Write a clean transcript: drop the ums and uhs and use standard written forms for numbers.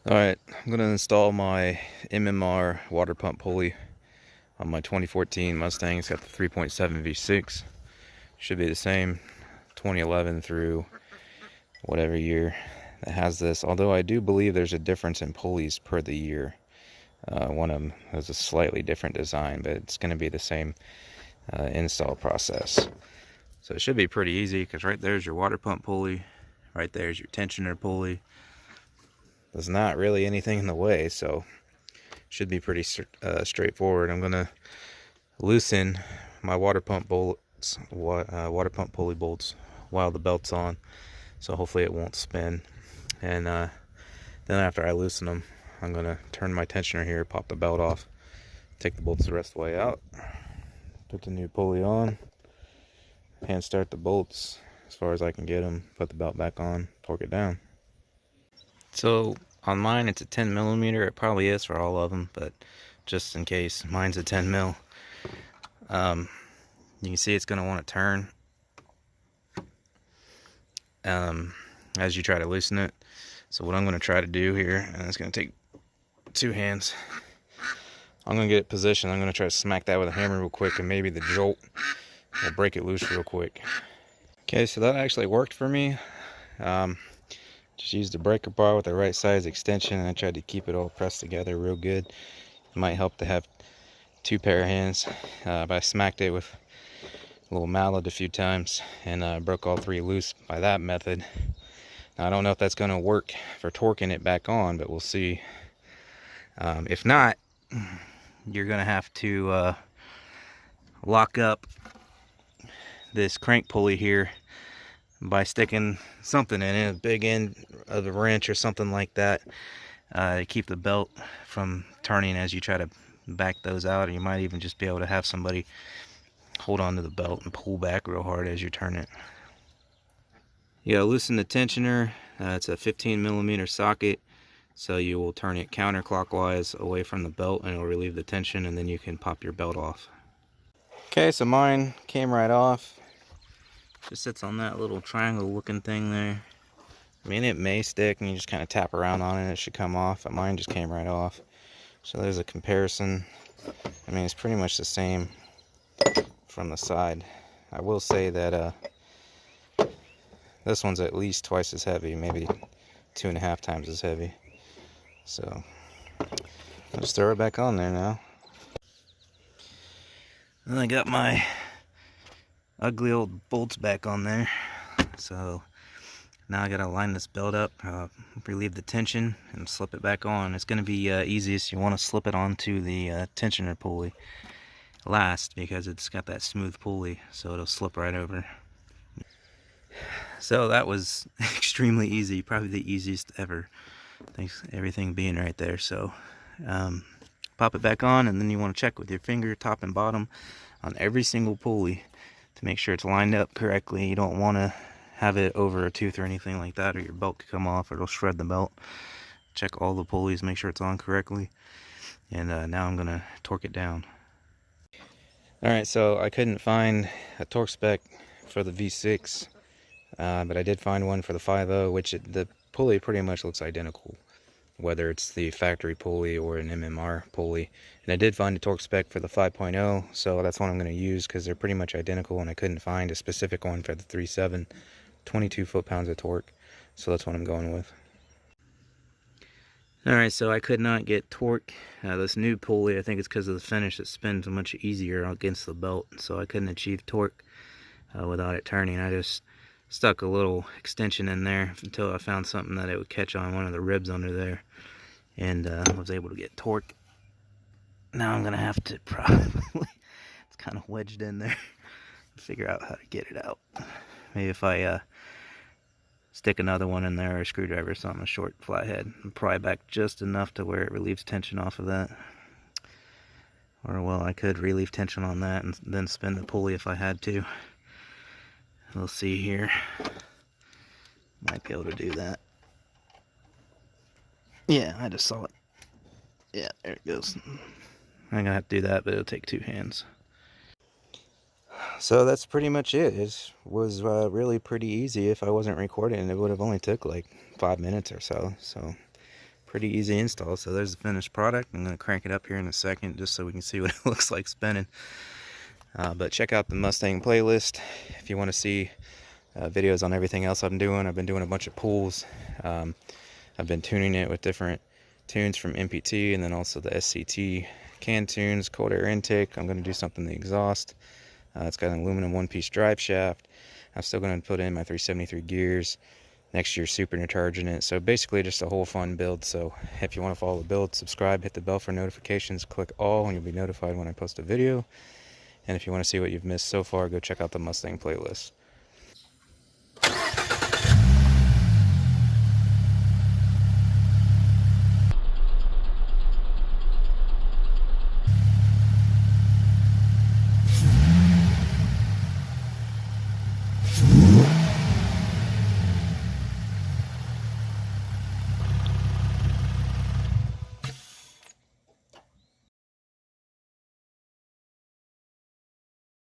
Alright, I'm going to install my MMR water pump pulley on my 2014 Mustang. It's got the 3.7 V6. Should be the same 2011 through whatever year that has this. Although I do believe there's a difference in pulleys per the year. One of them has a slightly different design, but it's going to be the same install process. So it should be pretty easy because right there's your water pump pulley. Right there's your tensioner pulley. There's not really anything in the way, so should be pretty straightforward. I'm gonna loosen my water pump bolts, water pump pulley bolts, while the belt's on, so hopefully it won't spin. And then after I loosen them, I'm gonna turn my tensioner here, pop the belt off, take the bolts the rest of the way out, put the new pulley on, hand start the bolts as far as I can get them, put the belt back on, torque it down. So on mine it's a 10 millimeter. It probably is for all of them, but just in case, mine's a 10 mil. You can see it's going to want to turn as you try to loosen it. So what I'm going to try to do here, and it's going to take two hands, I'm going to get it positioned. I'm going to try to smack that with a hammer real quick, and maybe the jolt will break it loose real quick. Okay, so that actually worked for me. Just used a breaker bar with the right size extension, and I tried to keep it all pressed together real good. It might help to have two pair of hands, but I smacked it with a little mallet a few times and broke all three loose by that method. Now, I don't know if that's going to work for torquing it back on, but we'll see. If not, you're going to have to lock up this crank pulley here by sticking something in it, a big end of a wrench or something like that, to keep the belt from turning as you try to back those out. Or you might even just be able to have somebody hold on to the belt and pull back real hard as you turn it. You gotta loosen the tensioner. It's a 15 millimeter socket, so you will turn it counterclockwise away from the belt and it'll relieve the tension, and then you can pop your belt off. Okay, so mine came right off. Just sits on that little triangle looking thing there. I mean, it may stick and you just kind of tap around on it, it should come off, but mine just came right off. So there's a comparison. I mean, it's pretty much the same from the side. I will say that this one's at least twice as heavy, maybe 2.5 times as heavy. So I'll just throw it back on there now. And I got my ugly old bolts back on there. So now I gotta line this belt up, relieve the tension, and slip it back on. It's gonna be easiest. You want to slip it onto the tensioner pulley last because it's got that smooth pulley, so it'll slip right over. So that was extremely easy, probably the easiest ever. Thanks, everything being right there. So pop it back on, and then you want to check with your finger, top and bottom, on every single pulley to make sure it's lined up correctly. You don't want to have it over a tooth or anything like that, or your belt could come off or it'll shred the belt. Check all the pulleys, make sure it's on correctly. And now I'm gonna torque it down. Alright, so I couldn't find a torque spec for the V6, but I did find one for the 5.0, which the pulley pretty much looks identical, whether it's the factory pulley or an MMR pulley. And I did find a torque spec for the 5.0, so that's what I'm going to use because they're pretty much identical, and I couldn't find a specific one for the 3.7, 22 foot-pounds of torque, so that's what I'm going with. Alright, so I could not get torque. This new pulley, I think it's because of the finish, it spins much easier against the belt, so I couldn't achieve torque without it turning. I just stuck a little extension in there until I found something that it would catch on one of the ribs under there, and was able to get torque. Now I'm gonna have to probably, it's kind of wedged in there, figure out how to get it out. Maybe if I stick another one in there, or a screwdriver or something, a short flathead, and pry back just enough to where it relieves tension off of that. Or, well, I could relieve tension on that and then spin the pulley if I had to. We'll see here. Might be able to do that. Yeah, I just saw it. Yeah, there it goes. I'm gonna have to do that, but it'll take two hands. So that's pretty much it. It was really pretty easy. If I wasn't recording, it would have only took like 5 minutes or so. So pretty easy install. So there's the finished product. I'm going to crank it up here in a second just so we can see what it looks like spinning. But check out the Mustang playlist if you want to see videos on everything else I'm doing. I've been doing a bunch of pulls. I've been tuning it with different tunes from MPT, and then also the SCT can tunes, cold air intake. I'm going to do something to the exhaust. It's got an aluminum one-piece drive shaft. I'm still going to put in my 373 gears. Next year supercharging it. So basically just a whole fun build. So if you want to follow the build, subscribe, hit the bell for notifications, click all, and you'll be notified when I post a video. And if you want to see what you've missed so far, go check out the Mustang playlist.